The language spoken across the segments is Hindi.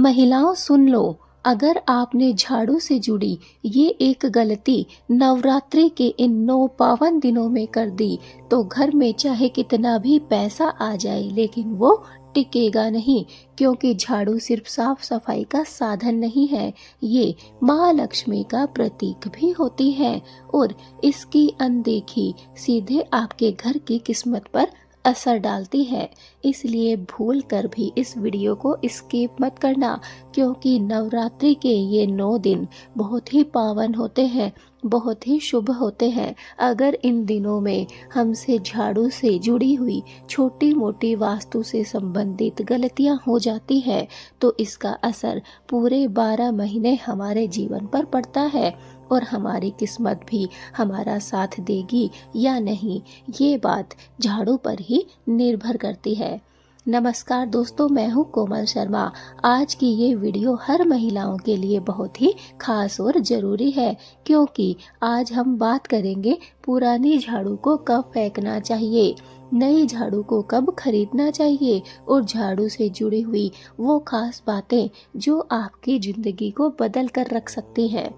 महिलाओं सुन लो, अगर आपने झाड़ू से जुड़ी ये एक गलती नवरात्रि के इन 9 पावन दिनों में कर दी तो घर में चाहे कितना भी पैसा आ जाए लेकिन वो टिकेगा नहीं, क्योंकि झाड़ू सिर्फ साफ सफाई का साधन नहीं है, ये माँ लक्ष्मी का प्रतीक भी होती है और इसकी अनदेखी सीधे आपके घर की किस्मत पर असर डालती है। इसलिए भूल कर भी इस वीडियो को स्किप मत करना, क्योंकि नवरात्रि के ये 9 दिन बहुत ही पावन होते हैं, बहुत ही शुभ होते हैं। अगर इन दिनों में हमसे झाड़ू से जुड़ी हुई छोटी मोटी वास्तु से संबंधित गलतियां हो जाती है तो इसका असर पूरे 12 महीने हमारे जीवन पर पड़ता है और हमारी किस्मत भी हमारा साथ देगी या नहीं, ये बात झाड़ू पर ही निर्भर करती है। नमस्कार दोस्तों, मैं हूँ कोमल शर्मा। आज की ये वीडियो हर महिलाओं के लिए बहुत ही खास और ज़रूरी है, क्योंकि आज हम बात करेंगे पुरानी झाड़ू को कब फेंकना चाहिए, नई झाड़ू को कब खरीदना चाहिए और झाड़ू से जुड़ी हुई वो खास बातें जो आपकी ज़िंदगी को बदल कर रख सकती हैं।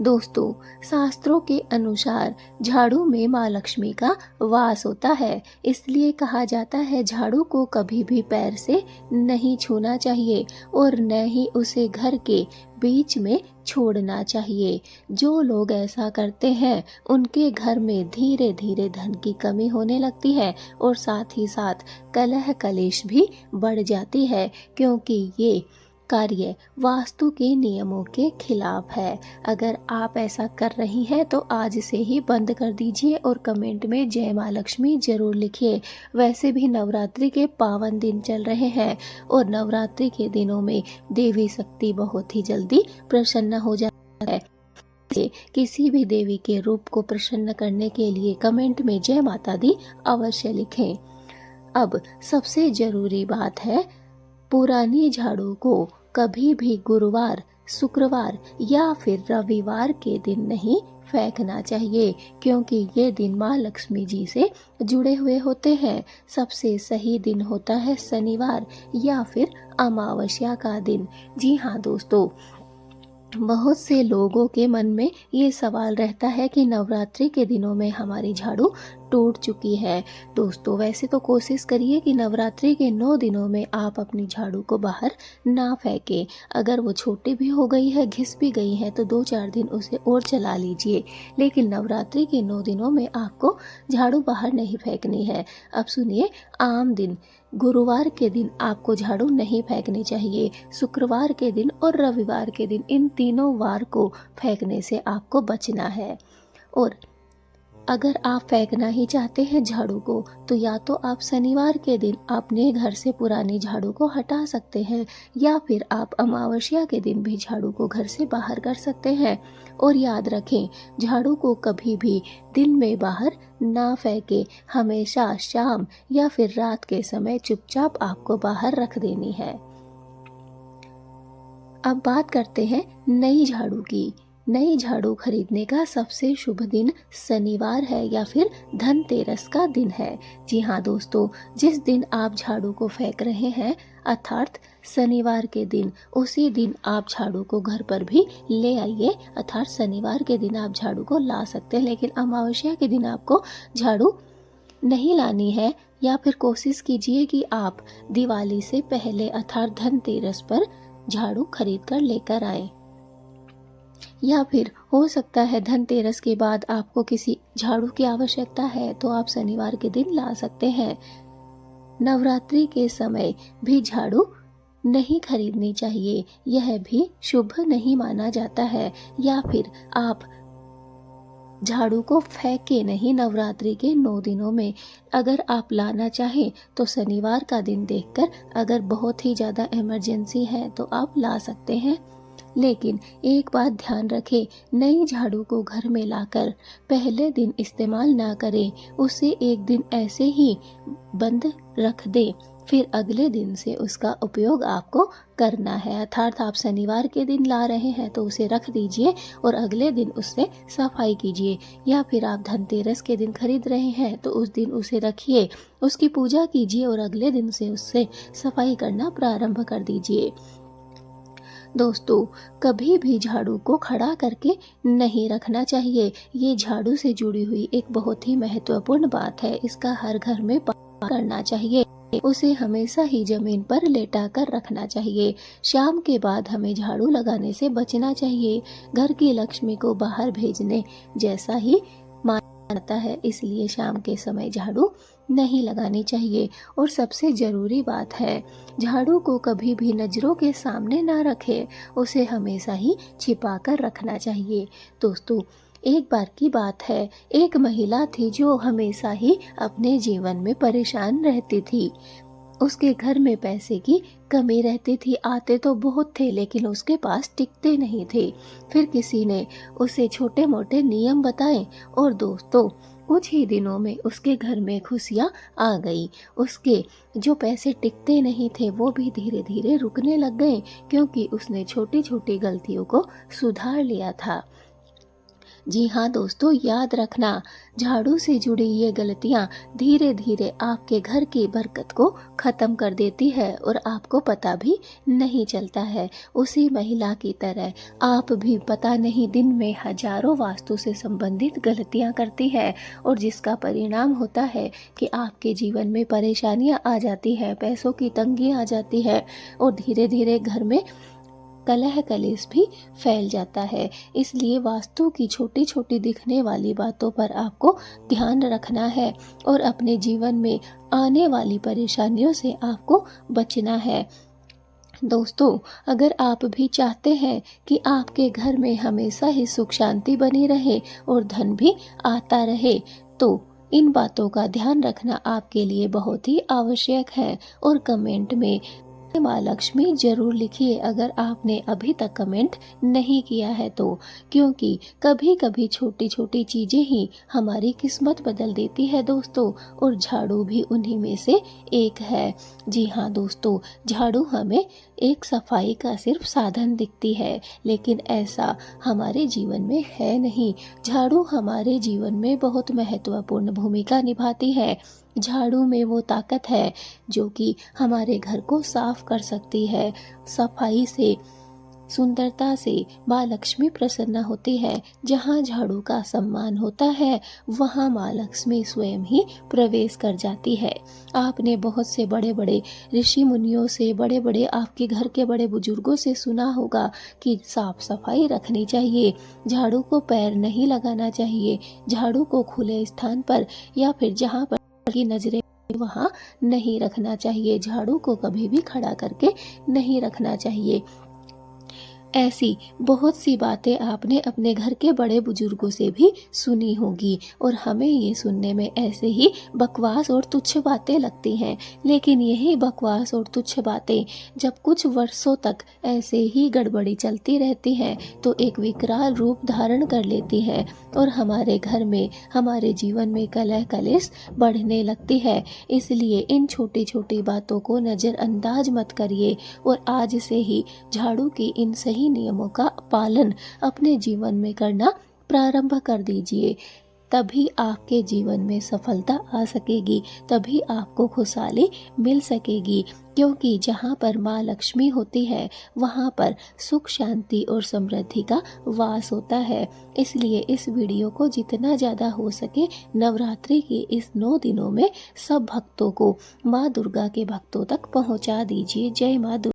दोस्तों, शास्त्रों के अनुसार झाड़ू में माँ लक्ष्मी का वास होता है, इसलिए कहा जाता है झाड़ू को कभी भी पैर से नहीं छूना चाहिए और न ही उसे घर के बीच में छोड़ना चाहिए। जो लोग ऐसा करते हैं उनके घर में धीरे धीरे धन की कमी होने लगती है और साथ ही साथ कलह कलेश भी बढ़ जाती है, क्योंकि ये कार्य वास्तु के नियमों के खिलाफ है। अगर आप ऐसा कर रही हैं तो आज से ही बंद कर दीजिए और कमेंट में जय माँ लक्ष्मी जरूर लिखिए। वैसे भी नवरात्रि के पावन दिन चल रहे हैं और नवरात्रि के दिनों में देवी शक्ति बहुत ही जल्दी प्रसन्न हो जाती है। किसी भी देवी के रूप को प्रसन्न करने के लिए कमेंट में जय माता दी अवश्य लिखें। अब सबसे जरूरी बात है, पुरानी झाड़ू को कभी भी गुरुवार, शुक्रवार या फिर रविवार के दिन नहीं फेंकना चाहिए, क्योंकि ये दिन माँ लक्ष्मी जी से जुड़े हुए होते हैं। सबसे सही दिन होता है शनिवार या फिर अमावस्या का दिन। जी हाँ दोस्तों, बहुत से लोगों के मन में ये सवाल रहता है कि नवरात्रि के दिनों में हमारी झाड़ू टूट चुकी है। दोस्तों, वैसे तो कोशिश करिए कि नवरात्रि के 9 दिनों में आप अपनी झाड़ू को बाहर ना फेंकें। अगर वो छोटी भी हो गई है, घिस भी गई है, तो 2-4 दिन उसे और चला लीजिए, लेकिन नवरात्रि के 9 दिनों में आपको झाड़ू बाहर नहीं फेंकनी है। अब सुनिए, आम दिन गुरुवार के दिन आपको झाड़ू नहीं फेंकनी चाहिए। शुक्रवार के दिन और रविवार के दिन, इन तीनों वार को फेंकने से आपको बचना है। और अगर आप फेंकना ही चाहते हैं झाड़ू को, तो या तो आप शनिवार के दिन अपने घर से पुरानी झाड़ू को हटा सकते हैं या फिर आप अमावस्या के दिन भी झाड़ू को घर से बाहर कर सकते हैं। और याद रखें, झाड़ू को कभी भी दिन में बाहर ना फेंके, हमेशा शाम या फिर रात के समय चुपचाप आपको बाहर रख देनी है। अब बात करते हैं नई झाड़ू की। नई झाड़ू खरीदने का सबसे शुभ दिन शनिवार है या फिर धनतेरस का दिन है। जी हाँ दोस्तों, जिस दिन आप झाड़ू को फेंक रहे हैं अर्थात शनिवार के दिन, उसी दिन आप झाड़ू को घर पर भी ले आइए। अर्थात शनिवार के दिन आप झाड़ू को ला सकते हैं, लेकिन अमावस्या के दिन आपको झाड़ू नहीं लानी है। या फिर कोशिश कीजिए कि आप दिवाली से पहले अर्थात धनतेरस पर झाड़ू खरीद कर लेकर आए, या फिर हो सकता है धनतेरस के बाद आपको किसी झाड़ू की आवश्यकता है तो आप शनिवार के दिन ला सकते हैं। नवरात्रि के समय भी झाड़ू नहीं खरीदनी चाहिए, यह भी शुभ नहीं माना जाता है। या फिर आप झाड़ू को फेंके नहीं नवरात्रि के 9 दिनों में। अगर आप लाना चाहें तो शनिवार का दिन देखकर, अगर बहुत ही ज़्यादा इमरजेंसी है तो आप ला सकते हैं। लेकिन एक बात ध्यान रखें, नई झाड़ू को घर में लाकर पहले दिन इस्तेमाल ना करें, उसे एक दिन ऐसे ही बंद रख दें, फिर अगले दिन से उसका उपयोग आपको करना है। अर्थात आप शनिवार के दिन ला रहे हैं तो उसे रख दीजिए और अगले दिन उससे सफाई कीजिए, या फिर आप धनतेरस के दिन खरीद रहे हैं तो उस दिन उसे रखिए, उसकी पूजा कीजिए और अगले दिन से उससे सफाई करना प्रारंभ कर दीजिए। दोस्तों, कभी भी झाड़ू को खड़ा करके नहीं रखना चाहिए। ये झाड़ू से जुड़ी हुई एक बहुत ही महत्वपूर्ण बात है। इसका हर घर में पालन करना चाहिए। उसे हमेशा ही जमीन पर लेटा कर रखना चाहिए। शाम के बाद हमें झाड़ू लगाने से बचना चाहिए। घर की लक्ष्मी को बाहर भेजने जैसा ही माना जाता है, इसलिए शाम के समय झाड़ू नहीं लगानी चाहिए। और सबसे जरूरी बात है, झाड़ू को कभी भी नजरों के सामने ना रखें, उसे हमेशा ही छिपा कर रखना चाहिए। दोस्तों, एक बार की बात है, एक महिला थी जो हमेशा ही अपने जीवन में परेशान रहती थी। उसके घर में पैसे की कमी रहती थी, आते तो बहुत थे लेकिन उसके पास टिकते नहीं थे। फिर किसी ने उसे छोटे मोटे नियम बताए और दोस्तों, कुछ ही दिनों में उसके घर में खुशियाँ आ गई। उसके जो पैसे टिकते नहीं थे वो भी धीरे धीरे रुकने लग गए, क्योंकि उसने छोटी छोटी गलतियों को सुधार लिया था। जी हाँ दोस्तों, याद रखना, झाड़ू से जुड़ी ये गलतियाँ धीरे धीरे आपके घर की बरकत को खत्म कर देती है और आपको पता भी नहीं चलता है। उसी महिला की तरह आप भी पता नहीं दिन में हजारों वास्तु से संबंधित गलतियाँ करती है, और जिसका परिणाम होता है कि आपके जीवन में परेशानियाँ आ जाती है, पैसों की तंगी आ जाती है और धीरे धीरे घर में कलह कलेश भी फैल जाता है। इसलिए वास्तु की छोटी छोटी दिखने वाली बातों पर आपको ध्यान रखना है और अपने जीवन में आने वाली परेशानियों से आपको बचना है। दोस्तों, अगर आप भी चाहते हैं कि आपके घर में हमेशा ही सुख शांति बनी रहे और धन भी आता रहे, तो इन बातों का ध्यान रखना आपके लिए बहुत ही आवश्यक है। और कमेंट में माँ लक्ष्मी जरूर लिखिए अगर आपने अभी तक कमेंट नहीं किया है तो, क्योंकि कभी कभी छोटी छोटी चीजें ही हमारी किस्मत बदल देती है दोस्तों, और झाड़ू भी उन्हीं में से एक है। जी हाँ दोस्तों, झाड़ू हमें एक सफाई का सिर्फ साधन दिखती है, लेकिन ऐसा हमारे जीवन में है नहीं। झाड़ू हमारे जीवन में बहुत महत्वपूर्ण भूमिका निभाती है। झाड़ू में वो ताकत है जो कि हमारे घर को साफ कर सकती है। सफाई से, सुंदरता से माँ लक्ष्मी प्रसन्न होती है। जहाँ झाड़ू का सम्मान होता है वहाँ माँ लक्ष्मी स्वयं ही प्रवेश कर जाती है। आपने बहुत से बड़े बड़े ऋषि मुनियों से, बड़े बड़े आपके घर के बड़े बुजुर्गों से सुना होगा कि साफ सफाई रखनी चाहिए, झाड़ू को पैर नहीं लगाना चाहिए, झाड़ू को खुले स्थान पर या फिर जहाँ पर की नजरें वहाँ नहीं रखना चाहिए, झाड़ू को कभी भी खड़ा करके नहीं रखना चाहिए। ऐसी बहुत सी बातें आपने अपने घर के बड़े बुजुर्गों से भी सुनी होगी और हमें ये सुनने में ऐसे ही बकवास और तुच्छ बातें लगती हैं, लेकिन यही बकवास और तुच्छ बातें जब कुछ वर्षों तक ऐसे ही गड़बड़ी चलती रहती हैं तो एक विकराल रूप धारण कर लेती है और हमारे घर में, हमारे जीवन में कलह कलेश बढ़ने लगती है। इसलिए इन छोटी छोटी बातों को नज़रअंदाज मत करिए और आज से ही झाड़ू की इन सही नियमों का पालन अपने जीवन में करना प्रारंभ कर दीजिए। तभी आपके जीवन में सफलता आ सकेगी, तभी आपको खुशहाली मिल सकेगी, क्योंकि जहाँ पर माँ लक्ष्मी होती है वहाँ पर सुख शांति और समृद्धि का वास होता है। इसलिए इस वीडियो को जितना ज़्यादा हो सके नवरात्रि के इस 9 दिनों में सब भक्तों को, माँ दुर्गा के भक्तों तक पहुँचा दीजिए। जय माँ दुर्गा।